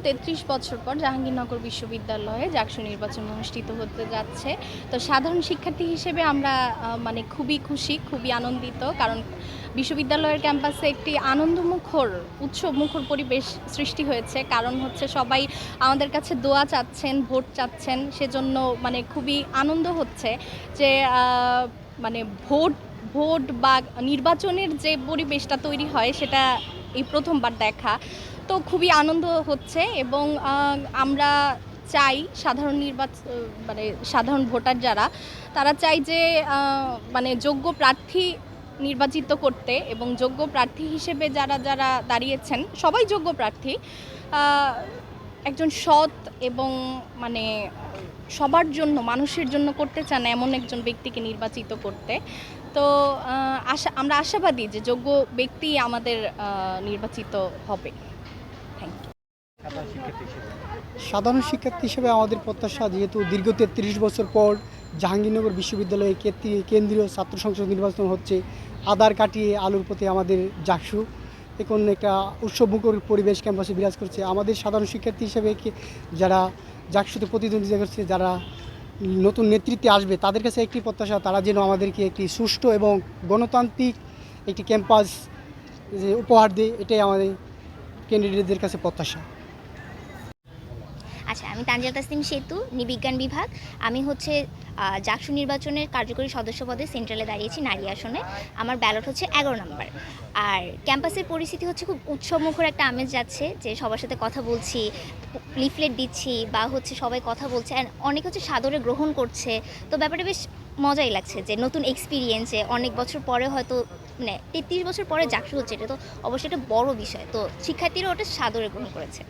৩৩ বছর পর জাহাঙ্গীরনগর বিশ্ববিদ্যালয়ে জাকসু নির্বাচন অনুষ্ঠিত হতে যাচ্ছে। তো সাধারণ শিক্ষার্থী হিসেবে আমরা মানে খুবই খুশি, খুবই আনন্দিত। কারণ বিশ্ববিদ্যালয়ের ক্যাম্পাসে একটি আনন্দমুখর, উৎসবমুখর পরিবেশ সৃষ্টি হয়েছে। কারণ হচ্ছে সবাই আমাদের কাছে দোয়া চাচ্ছেন, ভোট চাচ্ছেন। সেজন্য মানে খুবই আনন্দ হচ্ছে যে মানে ভোট ভোট বা নির্বাচনের যে পরিবেশটা তৈরি হয় সেটা এই প্রথমবার দেখা। তো খুবই আনন্দ হচ্ছে এবং আমরা চাই মানে সাধারণ ভোটার যারা তারা চাই যে মানে যোগ্য প্রার্থী নির্বাচিত করতে এবং যোগ্য প্রার্থী হিসেবে যারা যারা দাঁড়িয়েছেন সবাই যোগ্য প্রার্থী, একজন সৎ এবং মানে সবার জন্য মানুষের জন্য করতে চান এমন একজন ব্যক্তিকে নির্বাচিত করতে। তো আমরা আশাবাদী যে যোগ্য ব্যক্তি আমাদের নির্বাচিত হবে। Thank you. সাধারণ শিক্ষার্থী হিসেবে আমাদের প্রত্যাশা, যেহেতু দীর্ঘ ৩৩ বছর পর জাহাঙ্গীরনগর বিশ্ববিদ্যালয়ে কেন্দ্রীয় ছাত্র সংসদ নির্বাচন হচ্ছে, আদার কাটিয়ে আলুর পথে আমাদের জাকসু এখন একটা উৎসবমুখর পরিবেশ ক্যাম্পাসে বিরাজ করছে। আমাদের সাধারণ শিক্ষার্থী হিসেবে যারা জাকসুতে প্রতিদ্বন্দ্বিতা করছে, যারা নতুন নেতৃত্বে আসবে, তাদের কাছে একটি প্রত্যাশা, তারা যেন আমাদেরকে একটি সুষ্ঠু এবং গণতান্ত্রিক একটি ক্যাম্পাস যে উপহার দেয়, এটাই আমাদের ক্যান্ডিডেটদের কাছে প্রত্যাশা। আচ্ছা, আমি তানজিয়া তাসনিম সেতু, নৃবিজ্ঞান বিভাগ। আমি হচ্ছে জাকসু নির্বাচনের কার্যকরী সদস্য পদে সেন্ট্রালে দাঁড়িয়েছি, নারী আসনে। আমার ব্যালট হচ্ছে 11 নম্বর। আর ক্যাম্পাসের পরিস্থিতি হচ্ছে খুব উৎসবমুখর একটা আমেজ যাচ্ছে, যে সবার সাথে কথা বলছি, লিফলেট দিচ্ছি বা হচ্ছে সবাই কথা বলছে, অ্যান্ড অনেক হচ্ছে সাদরে গ্রহণ করছে। তো ব্যাপারটা বেশ মজাই লাগছে, যে নতুন এক্সপিরিয়েন্সে অনেক বছর পরে হয়তো মানে 33 বছর পরে জাকসু হচ্ছে, এটা তো অবশ্যই একটা বড় বিষয়। তো শিক্ষার্থীরা ওটা সাদরে গ্রহণ করেছে।